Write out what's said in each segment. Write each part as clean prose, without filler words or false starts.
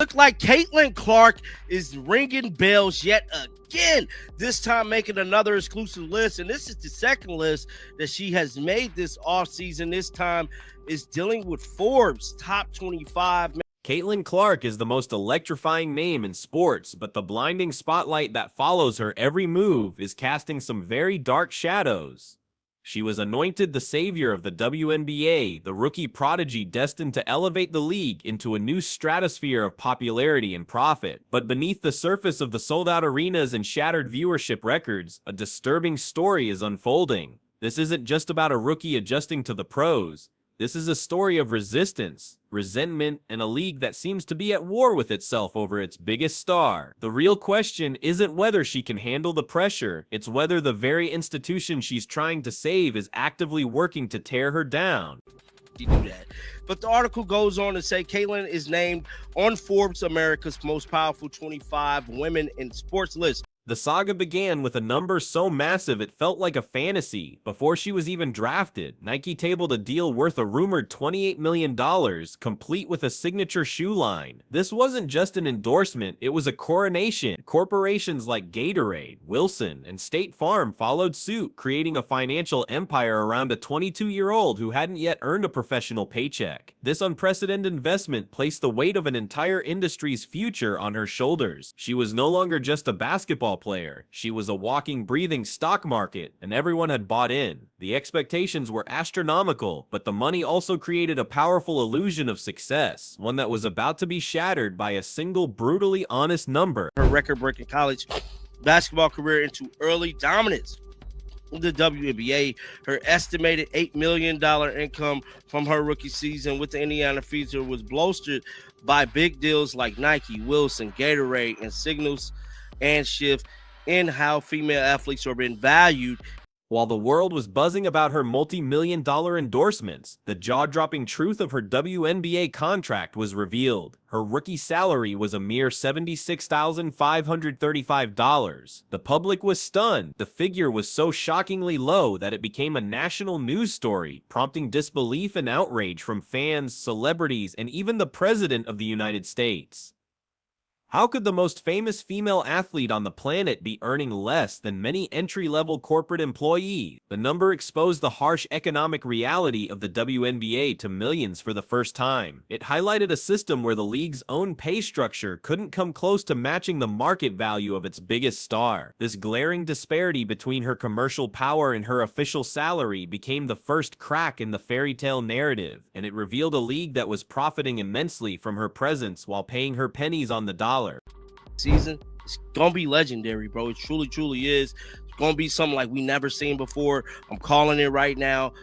look like Caitlin Clark is ringing bells yet again, this time making another exclusive list. And this is the second list that she has made this offseason. This time is dealing with Forbes top 25. Caitlin Clark is the most electrifying name in sports, but the blinding spotlight that follows her every move is casting some very dark shadows. She was anointed the savior of the WNBA, the rookie prodigy destined to elevate the league into a new stratosphere of popularity and profit. But beneath the surface of the sold-out arenas and shattered viewership records, a disturbing story is unfolding. This isn't just about a rookie adjusting to the pros. This is a story of resistance, resentment, and a league that seems to be at war with itself over its biggest star. The real question isn't whether she can handle the pressure, it's whether the very institution she's trying to save is actively working to tear her down. Do that. But the article goes on to say Caitlin is named on Forbes America's most powerful 25 women in sports list. The saga began with a number so massive it felt like a fantasy. Before she was even drafted, Nike tabled a deal worth a rumored $28 million, complete with a signature shoe line. This wasn't just an endorsement, it was a coronation. Corporations like Gatorade, Wilson, and State Farm followed suit, creating a financial empire around a 22-year-old who hadn't yet earned a professional paycheck. This unprecedented investment placed the weight of an entire industry's future on her shoulders. She was no longer just a basketball player. She was a walking, breathing stock market, and everyone had bought in. The expectations were astronomical, but the money also created a powerful illusion of success, one that was about to be shattered by a single brutally honest number. Her record-breaking college basketball career into early dominance in the WNBA. Her estimated $8 million income from her rookie season with the Indiana Fever was bolstered by big deals like Nike, Wilson, Gatorade, and signals and shift in how female athletes are being valued. While the world was buzzing about her multi-million-dollar endorsements, the jaw-dropping truth of her WNBA contract was revealed. Her rookie salary was a mere $76,535. The public was stunned. The figure was so shockingly low that it became a national news story, prompting disbelief and outrage from fans, celebrities, and even the President of the United States. How could the most famous female athlete on the planet be earning less than many entry-level corporate employees? The number exposed the harsh economic reality of the WNBA to millions for the first time. It highlighted a system where the league's own pay structure couldn't come close to matching the market value of its biggest star. This glaring disparity between her commercial power and her official salary became the first crack in the fairy tale narrative, and it revealed a league that was profiting immensely from her presence while paying her pennies on the dollar. Season, it's gonna be legendary, bro. It truly is. It's gonna be something like we never seen before. I'm calling it right now.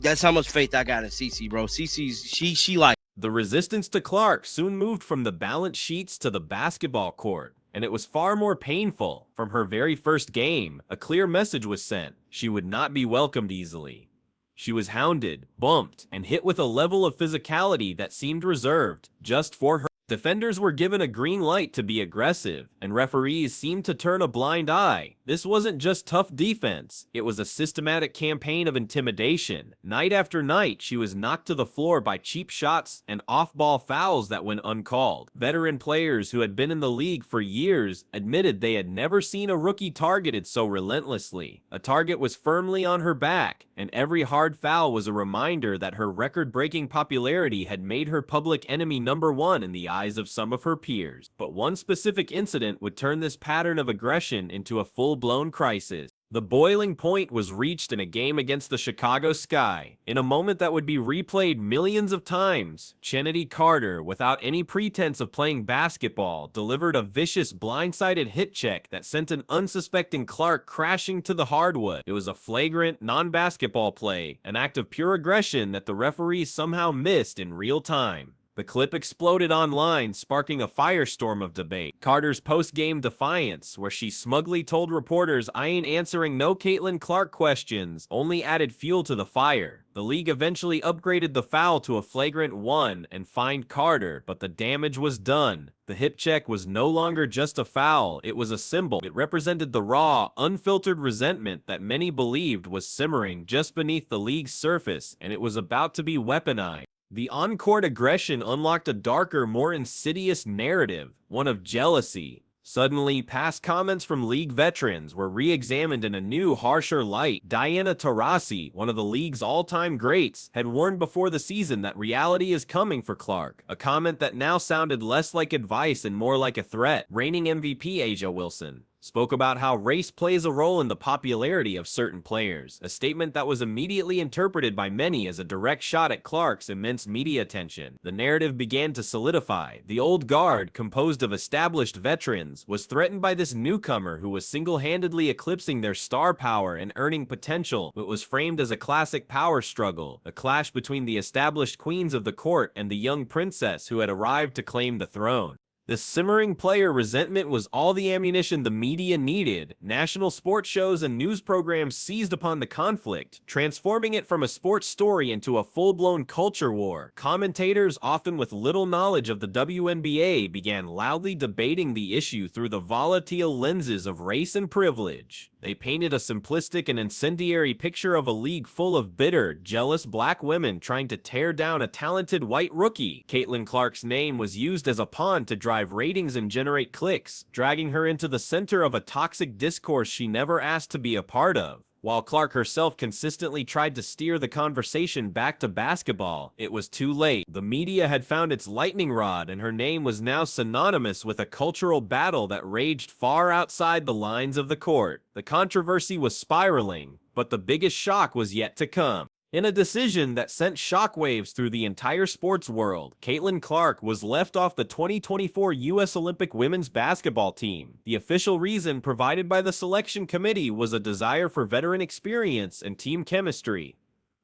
That's how much faith I got in CC, bro. CC's she like. The resistance to Clark soon moved from the balance sheets to the basketball court, and it was far more painful. From her very first game, a clear message was sent. She would not be welcomed easily. She was hounded, bumped, and hit with a level of physicality that seemed reserved just for her. Defenders were given a green light to be aggressive, and referees seemed to turn a blind eye. This wasn't just tough defense, it was a systematic campaign of intimidation. Night after night, she was knocked to the floor by cheap shots and off-ball fouls that went uncalled. Veteran players who had been in the league for years admitted they had never seen a rookie targeted so relentlessly. A target was firmly on her back, and every hard foul was a reminder that her record-breaking popularity had made her public enemy number one in the eyes of some of her peers. But one specific incident would turn this pattern of aggression into a full-blown crisis. The boiling point was reached in a game against the Chicago Sky. In a moment that would be replayed millions of times, Chennedy Carter, without any pretense of playing basketball, delivered a vicious blindsided hit check that sent an unsuspecting Clark crashing to the hardwood. It was a flagrant, non-basketball play, an act of pure aggression that the referees somehow missed in real time. The clip exploded online, sparking a firestorm of debate. Carter's post-game defiance, where she smugly told reporters, "I ain't answering no Caitlin Clark questions," only added fuel to the fire. The league eventually upgraded the foul to a flagrant 1 and fined Carter, but the damage was done. The hip check was no longer just a foul, it was a symbol. It represented the raw, unfiltered resentment that many believed was simmering just beneath the league's surface, and it was about to be weaponized. The on-court aggression unlocked a darker, more insidious narrative, one of jealousy. Suddenly, past comments from league veterans were re-examined in a new, harsher light. Diana Taurasi, one of the league's all-time greats, had warned before the season that reality is coming for Clark, a comment that now sounded less like advice and more like a threat. Reigning MVP A'ja Wilson spoke about how race plays a role in the popularity of certain players, a statement that was immediately interpreted by many as a direct shot at Clark's immense media attention. The narrative began to solidify. The old guard, composed of established veterans, was threatened by this newcomer who was single-handedly eclipsing their star power and earning potential. It was framed as a classic power struggle, a clash between the established queens of the court and the young princess who had arrived to claim the throne. The simmering player resentment was all the ammunition the media needed. National sports shows and news programs seized upon the conflict, transforming it from a sports story into a full-blown culture war. Commentators, often with little knowledge of the WNBA, began loudly debating the issue through the volatile lenses of race and privilege. They painted a simplistic and incendiary picture of a league full of bitter, jealous black women trying to tear down a talented white rookie. Caitlin Clark's name was used as a pawn to drive ratings and generate clicks, dragging her into the center of a toxic discourse she never asked to be a part of. While Clark herself consistently tried to steer the conversation back to basketball, it was too late. The media had found its lightning rod, and her name was now synonymous with a cultural battle that raged far outside the lines of the court. The controversy was spiraling, but the biggest shock was yet to come. In a decision that sent shockwaves through the entire sports world, Caitlin Clark was left off the 2024 U.S. Olympic women's basketball team. The official reason provided by the selection committee was a desire for veteran experience and team chemistry.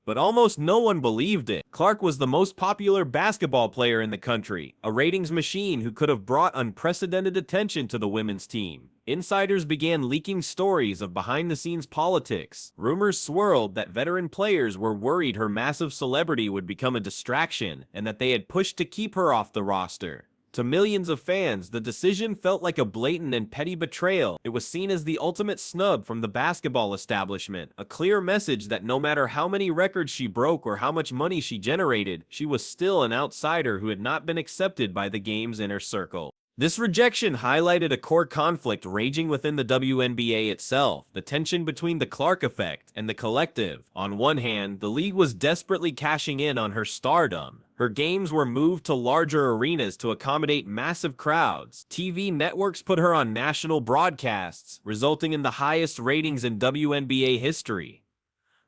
But almost no one believed it. Clark was the most popular basketball player in the country, a ratings machine who could have brought unprecedented attention to the women's team. Insiders began leaking stories of behind-the-scenes politics. Rumors swirled that veteran players were worried her massive celebrity would become a distraction, and that they had pushed to keep her off the roster. To millions of fans, the decision felt like a blatant and petty betrayal. It was seen as the ultimate snub from the basketball establishment, a clear message that no matter how many records she broke or how much money she generated, she was still an outsider who had not been accepted by the game's inner circle. This rejection highlighted a core conflict raging within the WNBA itself, the tension between the Clark effect and the collective. On one hand, the league was desperately cashing in on her stardom. Her games were moved to larger arenas to accommodate massive crowds. TV networks put her on national broadcasts, resulting in the highest ratings in WNBA history.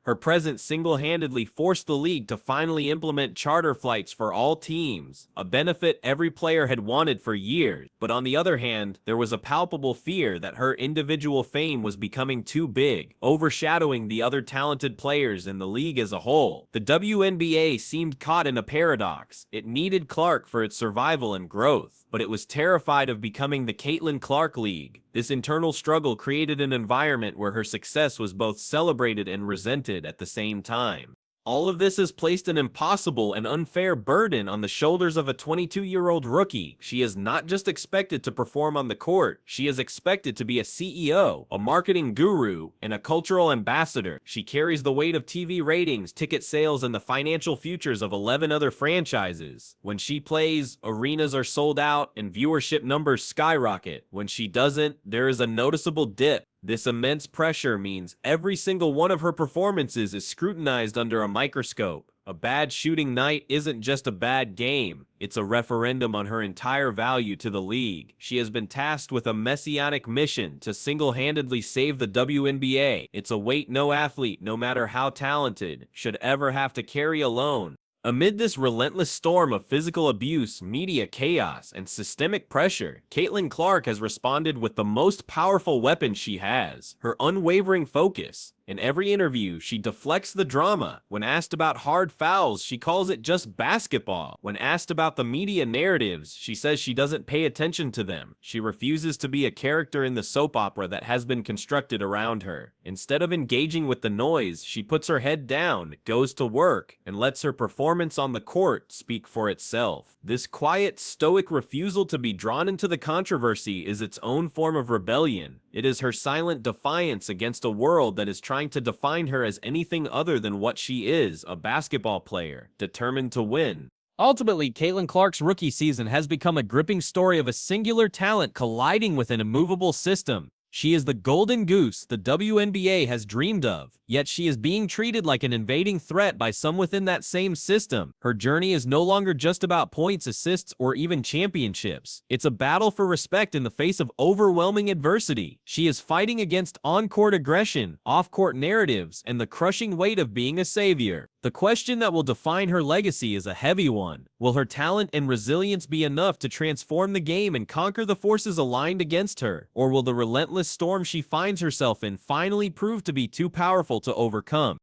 Her presence single-handedly forced the league to finally implement charter flights for all teams, a benefit every player had wanted for years. But on the other hand, there was a palpable fear that her individual fame was becoming too big, overshadowing the other talented players in the league as a whole. The WNBA seemed caught in a paradox. It needed Clark for its survival and growth, but it was terrified of becoming the Caitlin Clark League. This internal struggle created an environment where her success was both celebrated and resented at the same time. All of this has placed an impossible and unfair burden on the shoulders of a 22-year-old rookie. She is not just expected to perform on the court, she is expected to be a CEO, a marketing guru, and a cultural ambassador. She carries the weight of TV ratings, ticket sales, and the financial futures of 11 other franchises. When she plays, arenas are sold out and viewership numbers skyrocket. When she doesn't, there is a noticeable dip. This immense pressure means every single one of her performances is scrutinized under a microscope. A bad shooting night isn't just a bad game, it's a referendum on her entire value to the league. She has been tasked with a messianic mission to single-handedly save the WNBA. It's a weight no athlete, no matter how talented, should ever have to carry alone. Amid this relentless storm of physical abuse, media chaos, and systemic pressure, Caitlin Clark has responded with the most powerful weapon she has, her unwavering focus. In every interview, she deflects the drama. When asked about hard fouls, she calls it just basketball. When asked about the media narratives, she says she doesn't pay attention to them. She refuses to be a character in the soap opera that has been constructed around her. Instead of engaging with the noise, she puts her head down, goes to work, and lets her performance on the court speak for itself. This quiet, stoic refusal to be drawn into the controversy is its own form of rebellion. It is her silent defiance against a world that is trying to define her as anything other than what she is, a basketball player, determined to win. Ultimately, Caitlin Clark's rookie season has become a gripping story of a singular talent colliding with an immovable system. She is the golden goose the WNBA has dreamed of, yet she is being treated like an invading threat by some within that same system. Her journey is no longer just about points, assists, or even championships. It's a battle for respect in the face of overwhelming adversity. She is fighting against on-court aggression, off-court narratives, and the crushing weight of being a savior. The question that will define her legacy is a heavy one. Will her talent and resilience be enough to transform the game and conquer the forces aligned against her? Or will the relentless storm she finds herself in finally prove to be too powerful to overcome?